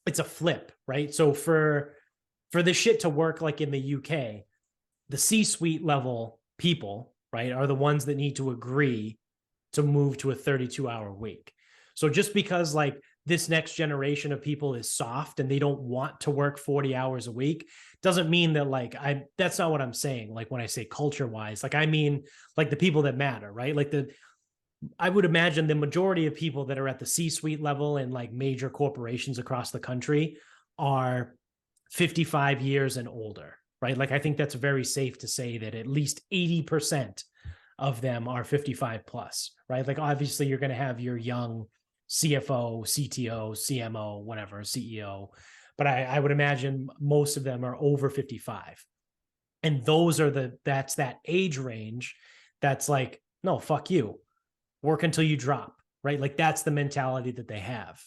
a flip, right? So for this shit to work like in the UK, the C-suite level people, right, are the ones that need to agree to move to a 32-hour week. So just because like this next generation of people is soft and they don't want to work 40 hours a week doesn't mean that like that's not what I'm saying. Like when I say culture wise, like I mean like the people that matter, right? Like I would imagine the majority of people that are at the C-suite level in like major corporations across the country are 55 years and older, right? Like I think that's very safe to say that at least 80% of them are 55 plus, right? Like obviously you're going to have your young CFO, CTO, CMO, whatever, CEO, but I would imagine most of them are over 55. And those are that's that age range that's like, no, fuck you. Work until you drop, right? Like that's the mentality that they have.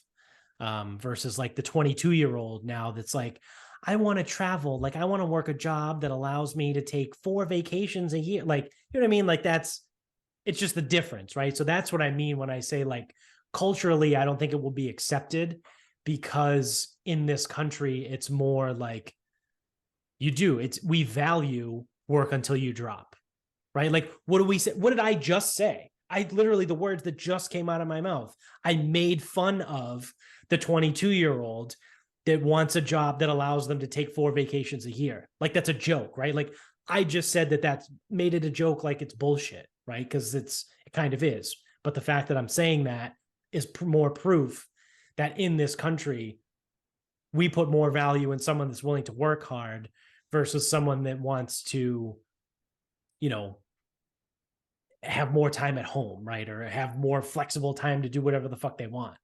Versus like the 22-year-old now that's like, I want to travel. Like I want to work a job that allows me to take 4 vacations a year. Like, you know what I mean? Like it's just the difference, right? So that's what I mean when I say like culturally, I don't think it will be accepted, because in this country, it's more like we value work until you drop, right? Like, what do we say? What did I just say? I literally, the words that just came out of my mouth, I made fun of the 22-year-old that wants a job that allows them to take 4 vacations a year. Like that's a joke, right? Like I just said that that's made it a joke, like it's bullshit, right? Because it kind of is. But the fact that I'm saying that is more proof that in this country, we put more value in someone that's willing to work hard versus someone that wants to, you know, have more time at home, right? Or have more flexible time to do whatever the fuck they want.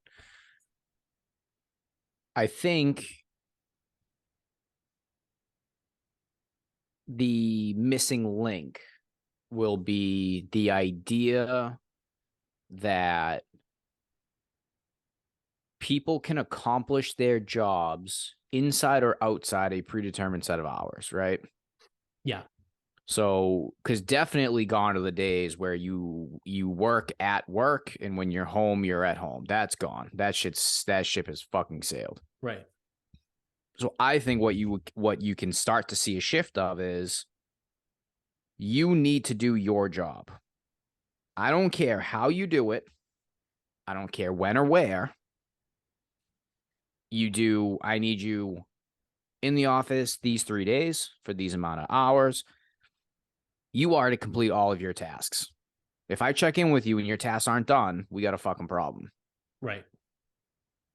I think the missing link will be the idea that people can accomplish their jobs inside or outside a predetermined set of hours, right? Yeah. So, because definitely gone are the days where you work at work and when you're home, you're at home. That's gone. That ship has fucking sailed. Right. So I think what you can start to see a shift of is you need to do your job. I don't care how you do it. I don't care when or where. I need you in the office these 3 days for these amount of hours. You are to complete all of your tasks. If I check in with you and your tasks aren't done, we got a fucking problem. Right.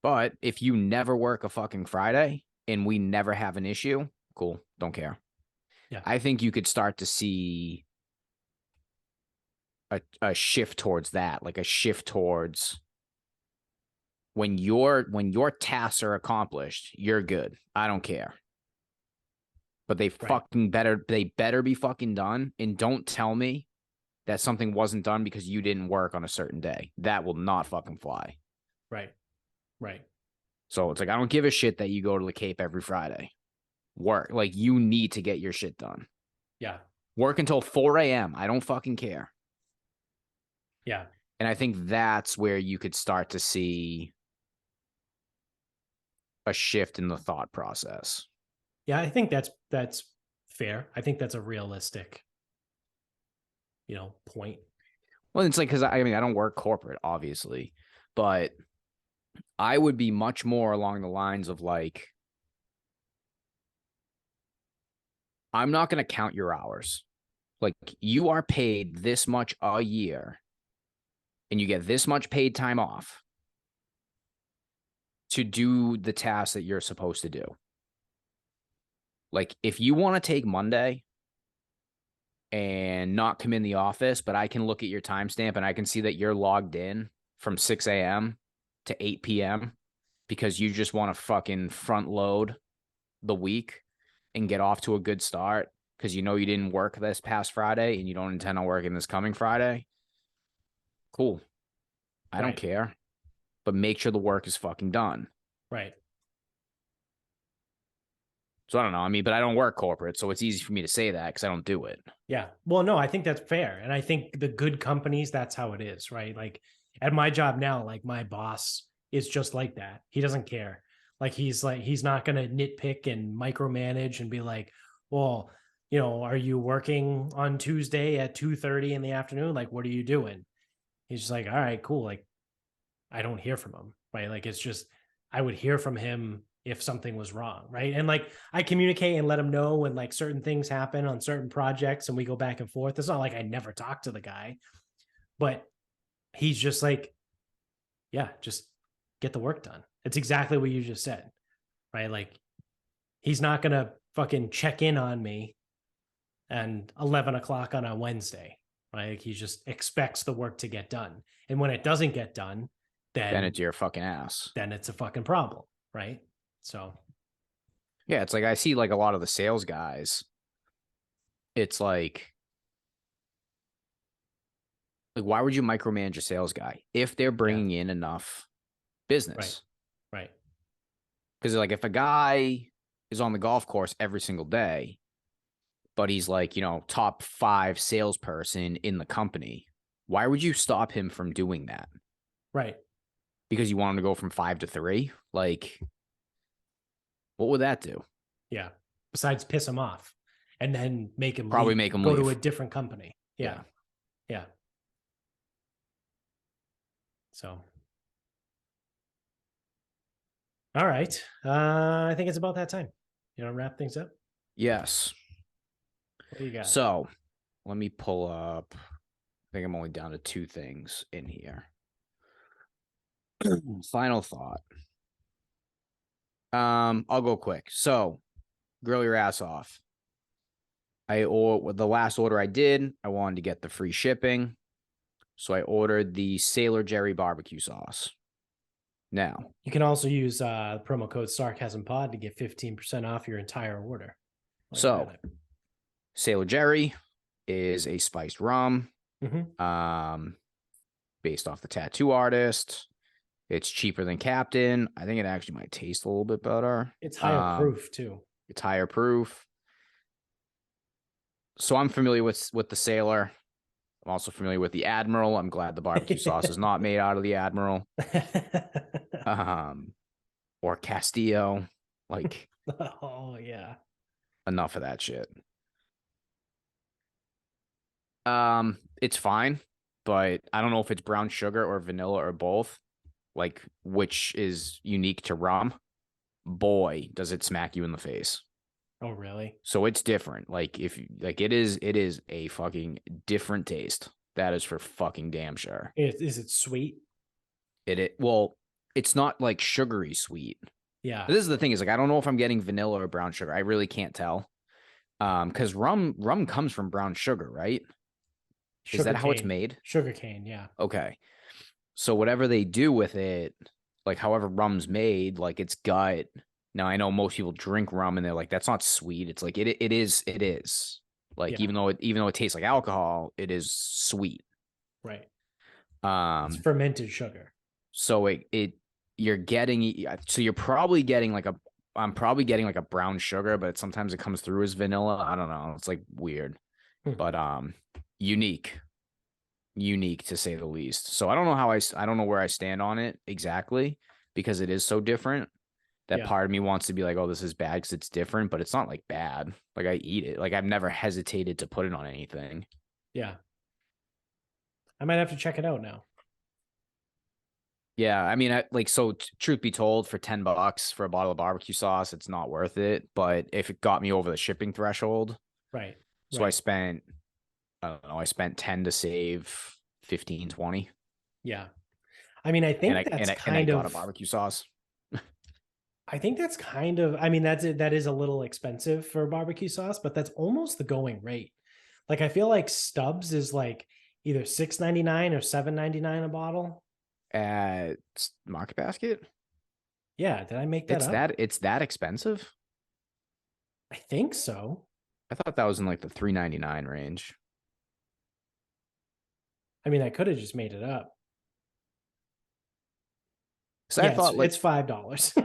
But if you never work a fucking Friday and we never have an issue, cool, don't care. Yeah. I think you could start to see a shift towards that, like a shift towards when your tasks are accomplished, you're good. I don't care. But they better be fucking done. And don't tell me that something wasn't done because you didn't work on a certain day. That will not fucking fly. Right. Right. So it's like, I don't give a shit that you go to the Cape every Friday. Work. Like, you need to get your shit done. Yeah. Work until 4 a.m. I don't fucking care. Yeah. And I think that's where you could start to see a shift in the thought process. Yeah, I think that's fair. I think that's a realistic, point. Well, it's like, because I mean, I don't work corporate, obviously, but I would be much more along the lines of like, I'm not going to count your hours. Like, you are paid this much a year and you get this much paid time off to do the tasks that you're supposed to do. Like, if you want to take Monday and not come in the office, but I can look at your timestamp and I can see that you're logged in from 6 a.m. to 8 p.m. because you just want to fucking front load the week and get off to a good start because you know you didn't work this past Friday and you don't intend on working this coming Friday. Cool. I don't care. But make sure the work is fucking done. Right. So I don't know. I mean, but I don't work corporate, so it's easy for me to say that because I don't do it. Yeah. Well, no, I think that's fair. And I think the good companies, that's how it is, right? Like at my job now, like my boss is just like that. He doesn't care. He's not going to nitpick and micromanage and be like, well, are you working on Tuesday at 2:30 in the afternoon? Like, what are you doing? He's just like, all right, cool. Like, I don't hear from him, right? Like, it's just, I would hear from him if something was wrong, right? And like, I communicate and let him know when like certain things happen on certain projects and we go back and forth. It's not like I never talk to the guy, but he's just like, yeah, just get the work done. It's exactly what you just said, right? Like, he's not going to fucking check in on me and 11 o'clock on a Wednesday, right? Like, he just expects the work to get done. And when it doesn't get done, then it's your fucking ass. Then it's a fucking problem, right? So, yeah, it's like I see like a lot of the sales guys. It's like why would you micromanage a sales guy if they're bringing in enough business? Right. Because like if a guy is on the golf course every single day, but he's like, top 5 salesperson in the company, why would you stop him from doing that? Right. Because you want him to go from 5 to 3? Like, what would that do? Yeah. Besides piss him off and then make him probably leave, make him go leave. to a different company. Yeah. So, All right. I think it's about that time. You know, wrap things up. Yes. What do you got? So let me pull up. I think I'm only down to 2 things in here. Final thought. I'll go quick. So grill your ass off. The last order I did, I wanted to get the free shipping. So I ordered the Sailor Jerry BBQ sauce. Now, you can also use promo code Sarcasm Pod to get 15% off your entire order. So Sailor Jerry is a spiced rum, based off the tattoo artist. It's cheaper than Captain. I think it actually might taste a little bit better. It's higher proof too. It's higher proof. So I'm familiar with the Sailor. I'm also familiar with the Admiral. I'm glad the barbecue sauce is not made out of the Admiral. Or Castillo. Like, oh yeah. Enough of that shit. It's fine, but I don't know if it's brown sugar or vanilla or both. Like, which is unique to rum. Boy, does it smack you in the face. Oh, really? So it's different. Like, it is a fucking different taste. That is for fucking damn sure. Is it sweet? Well, it's not like sugary sweet. Yeah. But this is the thing, is like, I don't know if I'm getting vanilla or brown sugar. I really can't tell. Because rum comes from brown sugar, right? Is that how it's made? Sugar cane, yeah. Okay. So whatever they do with it, like however rum's made, like its gut. Now I know most people drink rum and they're like, that's not sweet. It's like it is. Like, even though it tastes like alcohol, it is sweet. Right. It's fermented sugar. So you're probably getting like I'm probably getting like a brown sugar, but sometimes it comes through as vanilla. I don't know. It's like weird. But unique to say the least. So I don't know I don't know where I stand on it exactly, because it is so different that part of me wants to be like, oh, this is bad because it's different, but it's not like bad. Like, I eat it. Like, I've never hesitated to put it on anything. Yeah. I might have to check it out now. Yeah, I mean, truth be told, for $10 for a bottle of barbecue sauce, it's not worth it. But if it got me over the shipping threshold, right. So I spent 10 to save 15, 20. Yeah. I mean, I think I got a barbecue sauce. I think that's kind of, I mean, that is a little expensive for barbecue sauce, but that's almost the going rate. Like, I feel like Stubbs is like either $6.99 or $7.99 a bottle at Market Basket. Yeah, did I make that up? It's that expensive? I think so. I thought that was in like the $3.99 range. I mean, I could have just made it up. So I thought it's $5.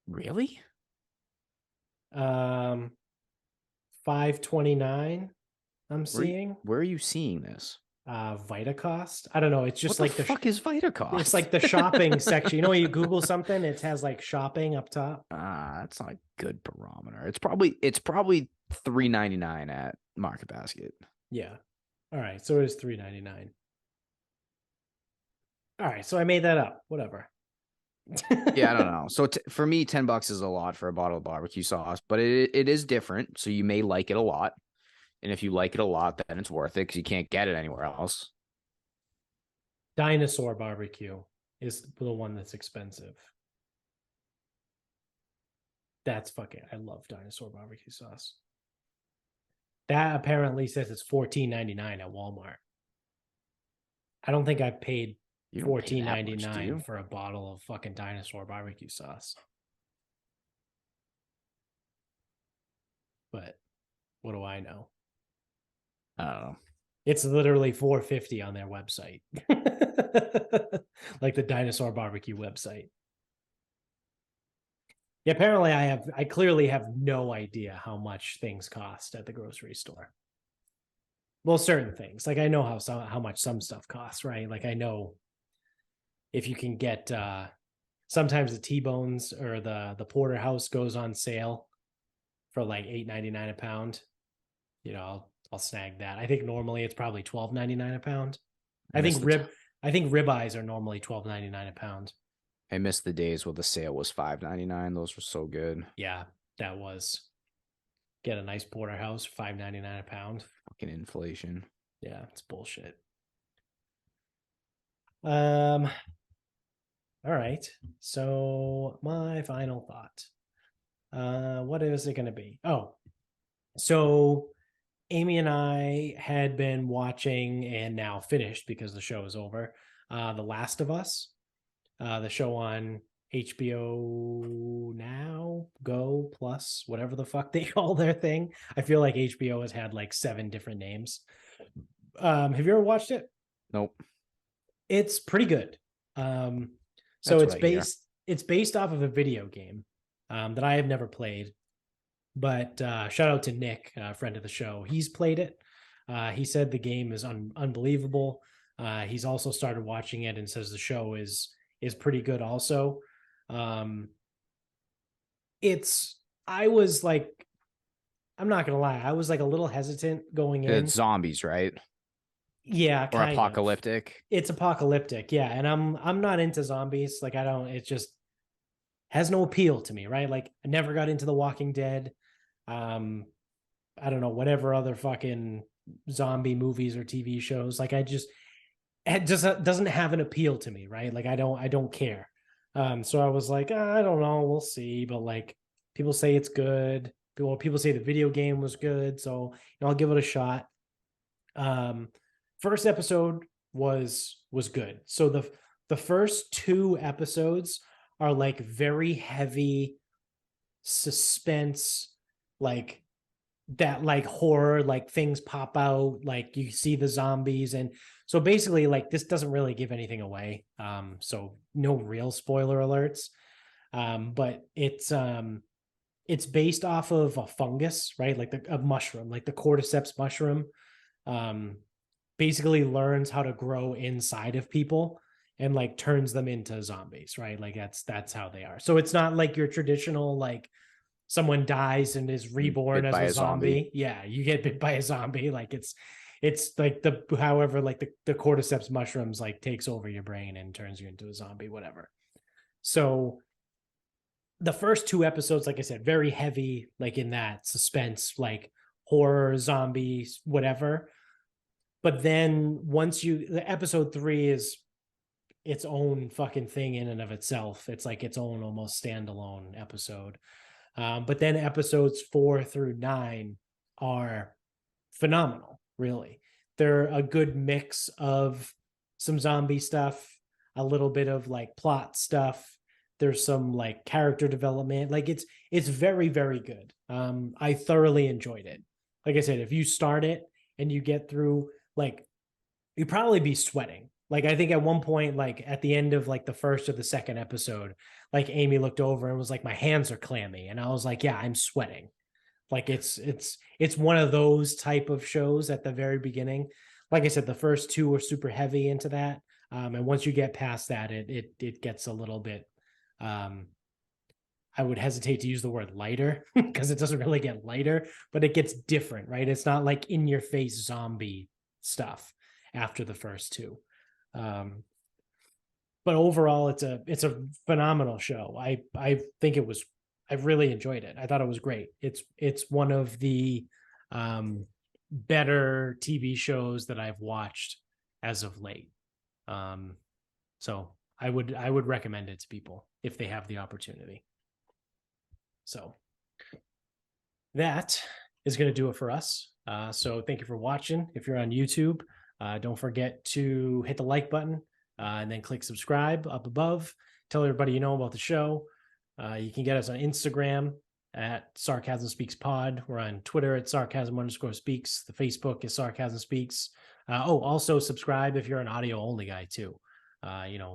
Really? $5.29. I'm seeing. Where are you seeing this? Vitacost. I don't know. It's just what the fuck is Vitacost? It's like the shopping section. You know, when you Google something, it has like shopping up top. That's not a good barometer. It's probably $3.99 at Market Basket. Yeah. All right. So it is $3.99. All right. So I made that up. Whatever. Yeah, I don't know. So for me, $10 is a lot for a bottle of barbecue sauce, but it is different. So you may like it a lot. And if you like it a lot, then it's worth it because you can't get it anywhere else. Dinosaur barbecue is the one that's expensive. That's fucking, I love dinosaur barbecue sauce. That apparently says it's $14.99 at Walmart. I don't think I've paid $14.99 for a bottle of fucking dinosaur barbecue sauce. But what do I know? I don't know. It's literally $4.50 on their website. Like the dinosaur barbecue website. Yeah, apparently I clearly have no idea how much things cost at the grocery store. Well, certain things. Like, I know how much some stuff costs, right? Like, I know if you can get sometimes the T-bones or the porterhouse goes on sale for like $8.99 a pound. You know, I'll snag that. I think normally it's probably $12.99 a pound. I think ribeyes are normally $12.99 a pound. I missed the days where the sale was $5.99. Those were so good. Yeah, that was. Get a nice porterhouse, $5.99 a pound. Fucking inflation. Yeah, it's bullshit. All right. So my final thought. What is it going to be? Oh, so Amy and I had been watching and now finished because the show is over. The Last of Us, the show on HBO Now, Go Plus, whatever the fuck they call their thing. I feel like HBO has had like 7 different names. Have you ever watched it? Nope. It's pretty good. So That's what I hear. it's based off of a video game that I have never played. But shout out to Nick, a friend of the show. He's played it. He said the game is unbelievable. He's also started watching it and says the show is pretty good also. I was like, I'm not gonna lie, I was like a little hesitant going in. It's zombies, right? Yeah, Or apocalyptic. It's apocalyptic, yeah. And I'm not into zombies. Like I don't, it just has no appeal to me, right? Like I never got into The Walking Dead. I don't know, whatever other fucking zombie movies or TV shows. Like it just doesn't have an appeal to me, right? Like I don't care. So I was like, I don't know, we'll see. But like people say it's good. People say the video game was good, so I'll give it a shot. First episode was good. So the first 2 episodes are like very heavy suspense, like that, like horror, like things pop out, like you see the zombies. And so basically like this doesn't really give anything away. So no real spoiler alerts. But it's based off of a fungus, right? Like a mushroom, like the cordyceps mushroom. Basically learns how to grow inside of people and like turns them into zombies, right? Like that's how they are. So it's not like your traditional like someone dies and is reborn as a zombie. Yeah, you get bit by a zombie. Like it's like however like the cordyceps mushrooms like takes over your brain and turns you into a zombie, whatever. So the first 2 episodes, like I said, very heavy, like in that suspense, like horror, zombies, whatever. But then the episode 3 is its own fucking thing in and of itself. It's like its own almost standalone episode. But then episodes 4 through 9 are phenomenal, really. They're a good mix of some zombie stuff, a little bit of like plot stuff. There's some like character development. Like it's very, very good. I thoroughly enjoyed it. Like I said, if you start it and you get through, like you'd probably be sweating. Like I think at one point, like at the end of like the first or the second episode, like Amy looked over and was like, my hands are clammy. And I was like, yeah, I'm sweating. Like it's one of those type of shows at the very beginning. Like I said, the first 2 are super heavy into that. And once you get past that, it gets a little bit, I would hesitate to use the word lighter because it doesn't really get lighter, but it gets different, right? It's not like in your face zombie stuff after the first 2. But overall it's a phenomenal show. I think I really enjoyed it. I thought it was great. It's one of the better TV shows that I've watched as of late. So I would recommend it to people if they have the opportunity. So that is going to do it for us. So thank you for watching. If you're on YouTube, don't forget to hit the like button and then click subscribe up above. Tell everybody you know about the show. You can get us on Instagram at Sarcasm Speaks Pod. We're on Twitter at Sarcasm_Speaks. The Facebook is Sarcasm Speaks. Also subscribe if you're an audio only guy too.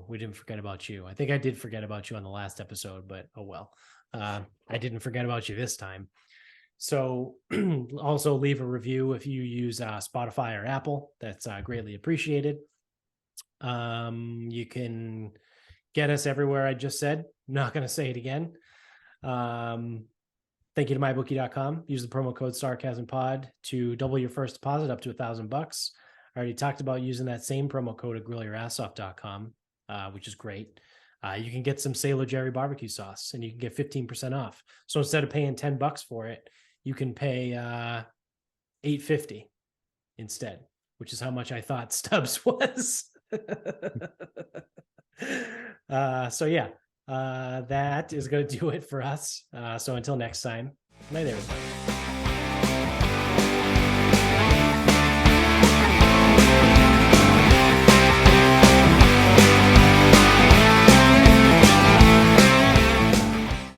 We didn't forget about you. I think I did forget about you on the last episode, but oh well. I didn't forget about you this time. So also leave a review if you use Spotify or Apple. That's greatly appreciated. You can get us everywhere I just said. I'm not going to say it again. Thank you to mybookie.com. Use the promo code SarcasmPod to double your first deposit up to $1,000. I already talked about using that same promo code at grillyourassoff.com, which is great. You can get some Sailor Jerry BBQ sauce, and you can get 15% off. So instead of paying $10 for it, you can pay $8.50 instead, which is how much I thought Stubbs was. So yeah, that is going to do it for us. So until next time, good night, everybody.